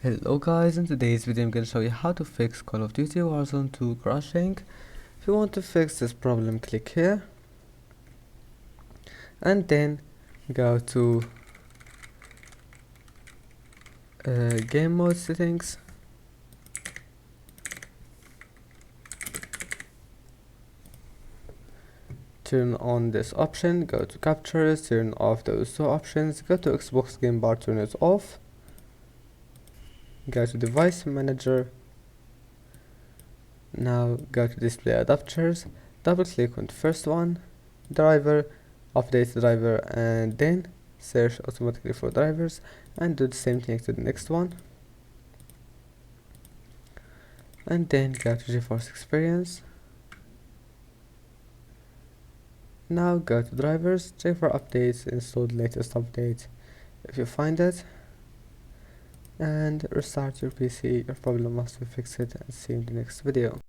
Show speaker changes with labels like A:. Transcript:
A: Hello guys, in today's video I'm going to show you how to fix Call of Duty Warzone 2 crashing. If you want to fix this problem, click here and then go to game mode settings. Turn on this option, go to captures, turn off those two options, go to Xbox game bar, turn it off, go to device manager. Now go to display adapters, double click on the first one, driver, update the driver, and then search automatically for drivers and do the same thing to the next one, and then go to GeForce Experience. Now go to drivers, check for updates, install the latest update if you find it, and restart your PC. Your problem must be fixed, and see you in the next video.